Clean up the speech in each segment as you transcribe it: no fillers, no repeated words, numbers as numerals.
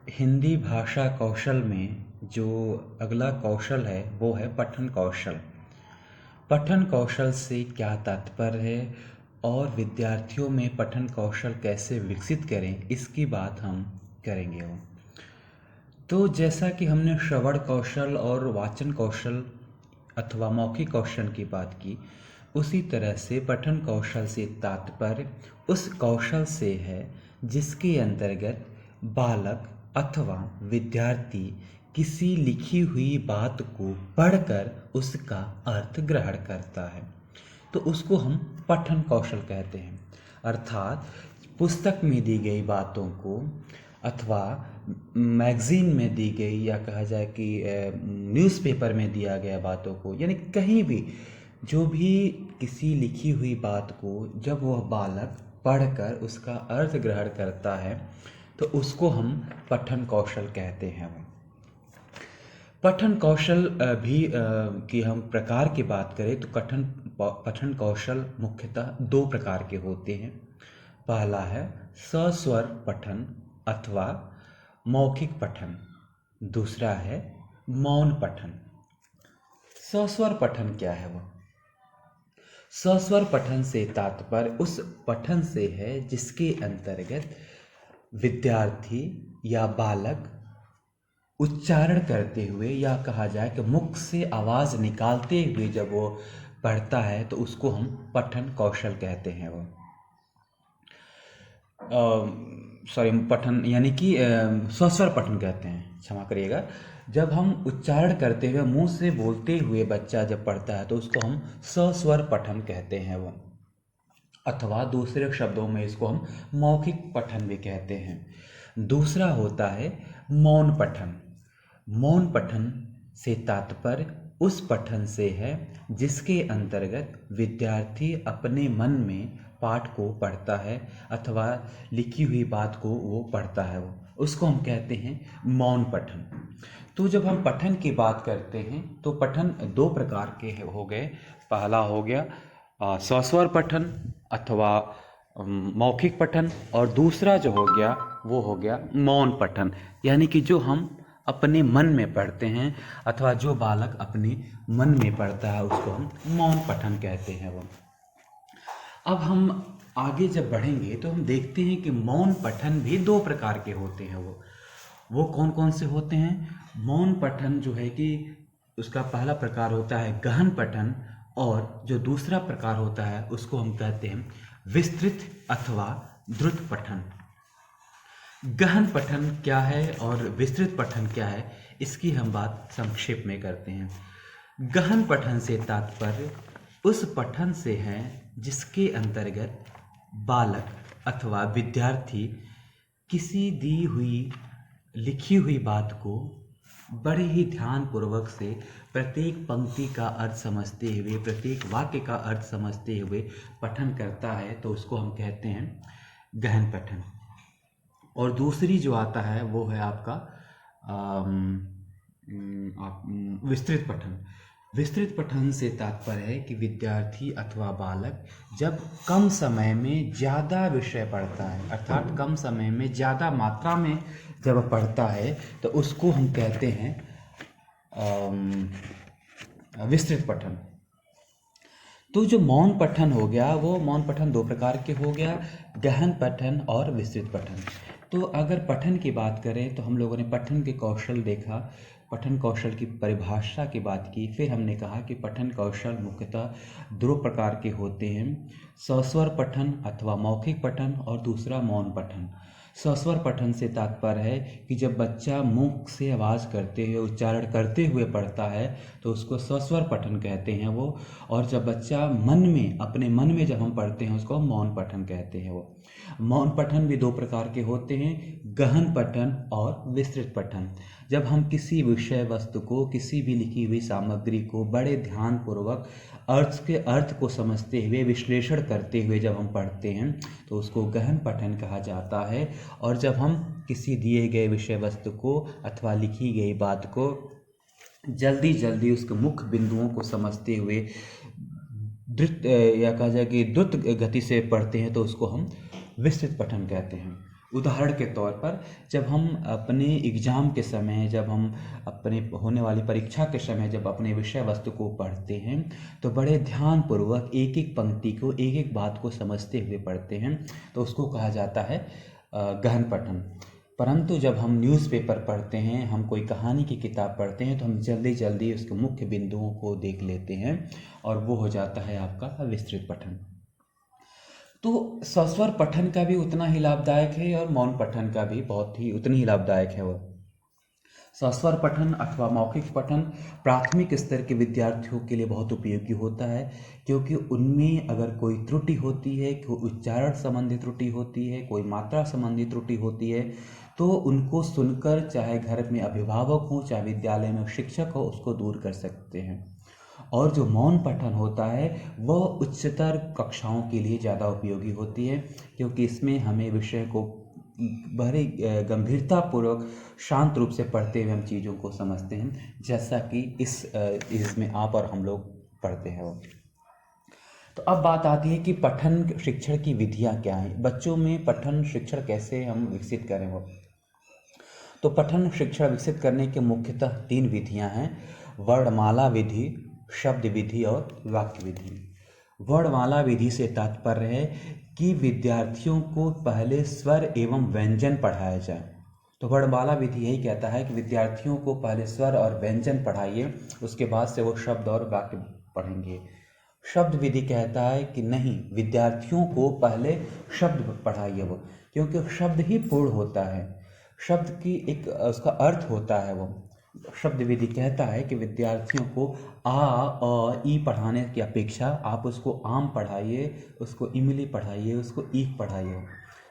हिंदी भाषा कौशल में जो अगला कौशल है वो है पठन कौशल। पठन कौशल से क्या तात्पर्य है और विद्यार्थियों में पठन कौशल कैसे विकसित करें, इसकी बात हम करेंगे। तो जैसा कि हमने श्रवण कौशल और वाचन कौशल अथवा मौखिक कौशल की बात की, उसी तरह से पठन कौशल से तात्पर्य उस कौशल से है जिसके अंतर्गत बालक अथवा विद्यार्थी किसी लिखी हुई बात को पढ़कर उसका अर्थ ग्रहण करता है, तो उसको हम पठन कौशल कहते हैं। अर्थात पुस्तक में दी गई बातों को अथवा मैगज़ीन में दी गई या कहा जाए कि न्यूज़पेपर में दिया गया बातों को, यानी कहीं भी जो भी किसी लिखी हुई बात को जब वह बालक पढ़कर उसका अर्थ ग्रहण करता है तो उसको हम पठन कौशल कहते हैं। पठन कौशल भी की हम प्रकार की बात करें तो पठन कौशल मुख्यतः दो प्रकार के होते हैं। पहला है सस्वर पठन अथवा मौखिक पठन, दूसरा है मौन पठन। सस्वर पठन क्या है? वो सस्वर पठन से तात्पर्य उस पठन से है जिसके अंतर्गत विद्यार्थी या बालक उच्चारण करते हुए या कहा जाए कि मुख से आवाज़ निकालते हुए जब वो पढ़ता है तो उसको हम पठन कौशल कहते हैं। वो पठन यानी कि सस्वर पठन कहते हैं, क्षमा करिएगा। जब हम उच्चारण करते हुए मुंह से बोलते हुए बच्चा जब पढ़ता है तो उसको हम सस्वर पठन कहते हैं। वो अथवा दूसरे शब्दों में इसको हम मौखिक पठन भी कहते हैं। दूसरा होता है मौन पठन। मौन पठन से तात्पर्य उस पठन से है जिसके अंतर्गत विद्यार्थी अपने मन में पाठ को पढ़ता है अथवा लिखी हुई बात को वो पढ़ता है, वो उसको हम कहते हैं मौन पठन। तो जब हम पठन की बात करते हैं तो पठन दो प्रकार के हो गए। पहला हो गया सस्वर पठन अथवा मौखिक पठन, और दूसरा जो हो गया वो हो गया मौन पठन, यानी कि जो हम अपने मन में पढ़ते हैं अथवा जो बालक अपने मन में पढ़ता है उसको हम मौन पठन कहते हैं। वो अब हम आगे जब बढ़ेंगे तो हम देखते हैं कि मौन पठन भी दो प्रकार के होते हैं। वो कौन कौन से होते हैं? मौन पठन जो है कि उसका पहला प्रकार होता है गहन पठन, और जो दूसरा प्रकार होता है उसको हम कहते हैं विस्तृत अथवा द्रुत पठन। गहन पठन क्या है और विस्तृत पठन क्या है, इसकी हम बात संक्षेप में करते हैं। गहन पठन से तात्पर्य उस पठन से है जिसके अंतर्गत बालक अथवा विद्यार्थी किसी दी हुई लिखी हुई बात को बड़े ही ध्यानपूर्वक से प्रत्येक पंक्ति का अर्थ समझते हुए, प्रत्येक वाक्य का अर्थ समझते हुए पठन करता है तो उसको हम कहते हैं गहन पठन। और दूसरी जो आता है वो है आपका विस्तृत पठन। विस्तृत पठन से तात्पर्य है कि विद्यार्थी अथवा बालक जब कम समय में ज़्यादा विषय पढ़ता है, अर्थात कम समय में ज़्यादा मात्रा में जब पढ़ता है तो उसको हम कहते हैं विस्तृत पठन। तो जो मौन पठन हो गया, वो मौन पठन दो प्रकार के हो गया, गहन पठन और विस्तृत पठन। तो अगर पठन की बात करें तो हम लोगों ने पठन के कौशल देखा, पठन कौशल की परिभाषा की बात की, फिर हमने कहा कि पठन कौशल मुख्यतः दो प्रकार के होते हैं, सस्वर पठन अथवा मौखिक पठन और दूसरा मौन पठन। सस्वर पठन से तात्पर्य है कि जब बच्चा मुख से आवाज़ करते हुए उच्चारण करते हुए पढ़ता है तो उसको सस्वर पठन कहते हैं वो, और जब बच्चा मन में अपने मन में जब हम पढ़ते हैं उसको हम मौन पठन कहते हैं। वो मौन पठन भी दो प्रकार के होते हैं, गहन पठन और विस्तृत पठन। जब हम किसी विषय वस्तु को, किसी भी लिखी हुई सामग्री को बड़े ध्यानपूर्वक अर्थ को समझते हुए, विश्लेषण करते हुए जब हम पढ़ते हैं तो उसको गहन पठन कहा जाता है। और जब हम किसी दिए गए विषय वस्तु को अथवा लिखी गई बात को जल्दी जल्दी उसके मुख्य बिंदुओं को समझते हुए द्रुत या कहा जाए कि द्रुत गति से पढ़ते हैं तो उसको हम विस्तृत पठन कहते हैं। उदाहरण के तौर पर जब हम अपने एग्ज़ाम के समय, जब हम अपने होने वाली परीक्षा के समय जब अपने विषय वस्तु को पढ़ते हैं तो बड़े ध्यानपूर्वक एक एक पंक्ति को, एक एक बात को समझते हुए पढ़ते हैं, तो उसको कहा जाता है गहन पठन। परंतु जब हम न्यूज़पेपर पढ़ते हैं, हम कोई कहानी की किताब पढ़ते हैं, तो हम जल्दी जल्दी उसके मुख्य बिंदुओं को देख लेते हैं और वो हो जाता है आपका विस्तृत पठन। तो सस्वर पठन का भी उतना ही लाभदायक है और मौन पठन का भी बहुत ही उतनी ही लाभदायक है। वह सस्वर पठन अथवा मौखिक पठन प्राथमिक स्तर के विद्यार्थियों के लिए बहुत उपयोगी होता है, क्योंकि उनमें अगर कोई त्रुटि होती है, कोई उच्चारण संबंधी त्रुटि होती है, कोई मात्रा संबंधी त्रुटि होती है, तो उनको सुनकर चाहे घर में अभिभावक हो, चाहे विद्यालय में शिक्षक हो, उसको दूर कर सकते हैं। और जो मौन पठन होता है वह उच्चतर कक्षाओं के लिए ज़्यादा उपयोगी होती है, क्योंकि इसमें हमें विषय को बड़ी गंभीरतापूर्वक शांत रूप से पढ़ते हुए हम चीज़ों को समझते हैं, जैसा कि इसमें आप और हम लोग पढ़ते हैं। तो अब बात आती है कि पठन शिक्षण की विधियाँ क्या हैं, बच्चों में पठन शिक्षण कैसे हम विकसित करें। वो तो पठन शिक्षण विकसित करने के मुख्यतः 3 विधियाँ हैं: वर्णमाला विधि, शब्द विधि और वाक्य विधि। वर्णमाला विधि से तात्पर्य है कि विद्यार्थियों को पहले स्वर एवं व्यंजन पढ़ाया जाए। तो वर्णमाला विधि यही कहता है कि विद्यार्थियों को पहले स्वर और व्यंजन पढ़ाइए, उसके बाद से वो शब्द और वाक्य पढ़ेंगे। शब्द विधि कहता है कि नहीं, विद्यार्थियों को पहले शब्द पढ़ाइए वो, क्योंकि शब्द ही पूर्ण होता है, शब्द की एक उसका अर्थ होता है। वो शब्द विधि कहता है कि विद्यार्थियों को आ अ ई पढ़ाने की अपेक्षा आप उसको आम पढ़ाइए, उसको इमली पढ़ाइए, उसको ईख पढ़ाइए,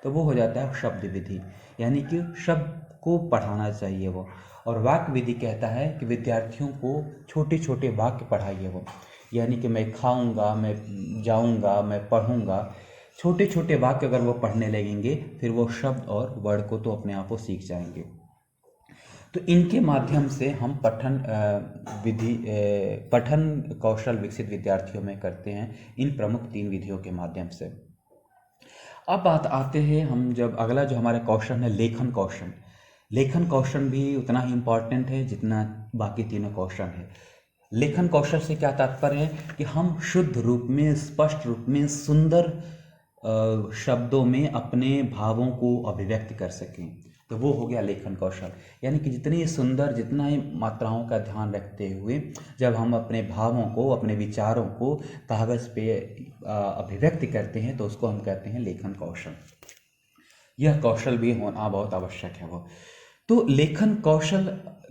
तो वो हो जाता है शब्द विधि, यानी कि शब्द को पढ़ाना चाहिए वो। और वाक्य विधि कहता है कि विद्यार्थियों को छोटे छोटे वाक्य पढ़ाइए वो, यानी कि मैं खाऊंगा, मैं जाऊंगा, मैं पढ़ूंगा, छोटे छोटे वाक्य अगर वो पढ़ने लगेंगे फिर वो शब्द और वर्ड को तो अपने आप वो सीख जाएंगे। तो इनके माध्यम से हम पठन कौशल विकसित विद्यार्थियों में करते हैं, इन प्रमुख 3 विधियों के माध्यम से। अब बात आते हैं हम जब अगला जो हमारा कौशल है लेखन कौशल। लेखन कौशल भी उतना ही इम्पॉर्टेंट है जितना बाकी तीनों कौशल है। लेखन कौशल से क्या तात्पर्य है कि हम शुद्ध रूप में, स्पष्ट रूप में, सुंदर शब्दों में अपने भावों को अभिव्यक्त कर सकें, तो वो हो गया लेखन कौशल। यानी कि जितनी सुंदर, जितना ही मात्राओं का ध्यान रखते हुए जब हम अपने भावों को, अपने विचारों को कागज़ पे अभिव्यक्त करते हैं तो उसको हम कहते हैं लेखन कौशल। यह कौशल भी होना बहुत आवश्यक है वो। तो लेखन कौशल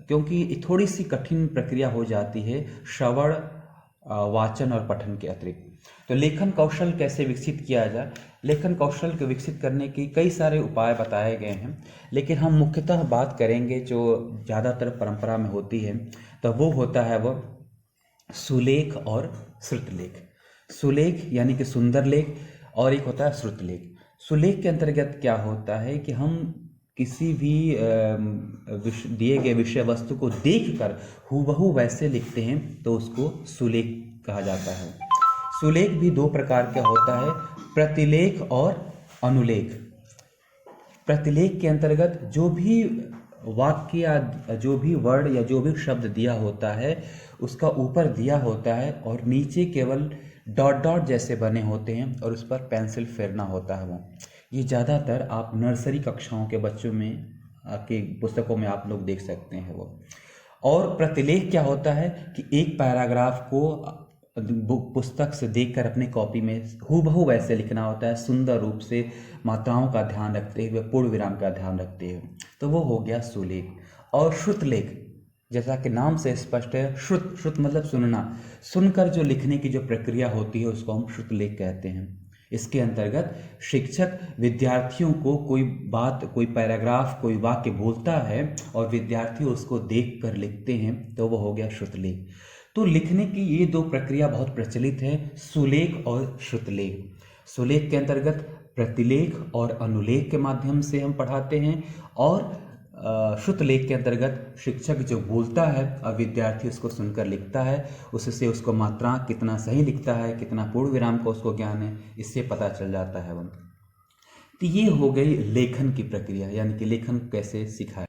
क्योंकि थोड़ी सी कठिन प्रक्रिया हो जाती है श्रवण, वाचन और पठन के अतिरिक्त। तो लेखन कौशल कैसे विकसित किया जाए? लेखन कौशल को विकसित करने के कई सारे उपाय बताए गए हैं, लेकिन हम मुख्यतः बात करेंगे जो ज़्यादातर परंपरा में होती है, तो वो होता है वो सुलेख और श्रुतलेख। सुलेख यानी कि सुंदर लेख, और एक होता है श्रुतलेख। सुलेख के अंतर्गत क्या होता है कि हम किसी भी दिए गए विषय वस्तु को देखकर हूबहू वैसे लिखते हैं, तो उसको सुलेख कहा जाता है। सुलेख भी 2 प्रकार का होता है, प्रतिलेख और अनुलेख। प्रतिलेख के अंतर्गत जो भी वाक्य या जो भी वर्ड या जो भी शब्द दिया होता है उसका ऊपर दिया होता है और नीचे केवल डॉट डॉट जैसे बने होते हैं और उस पर पेंसिल फेरना होता है वो। ये ज़्यादातर आप नर्सरी कक्षाओं के बच्चों में के पुस्तकों में आप लोग देख सकते हैं वो। और प्रतिलेख क्या होता है कि एक पैराग्राफ को पुस्तक से देखकर अपने कॉपी में हूबहू वैसे लिखना होता है, सुंदर रूप से, मात्राओं का ध्यान रखते हुए, पूर्ण विराम का ध्यान रखते हुए, तो वो हो गया सुलेख। और श्रुतलेख, जैसा कि नाम से स्पष्ट है, श्रुत मतलब सुनना, सुनकर जो लिखने की जो प्रक्रिया होती है उसको हम श्रुतलेख कहते हैं। इसके अंतर्गत शिक्षक विद्यार्थियों को कोई बात, कोई पैराग्राफ, कोई वाक्य बोलता है और विद्यार्थी उसको देखकर लिखते हैं, तो वो हो गया श्रुतलेख। तो लिखने की ये 2 प्रक्रिया बहुत प्रचलित है, सुलेख और श्रुतलेख। सुलेख के अंतर्गत प्रतिलेख और अनुलेख के माध्यम से हम पढ़ाते हैं, और श्रुतलेख के अंतर्गत शिक्षक जो बोलता है और विद्यार्थी उसको सुनकर लिखता है, उससे उसको मात्रा कितना सही लिखता है, कितना पूर्ण विराम का उसको ज्ञान है, इससे पता चल जाता है वो। तो ये हो गई लेखन की प्रक्रिया, यानी कि लेखन कैसे सिखाया।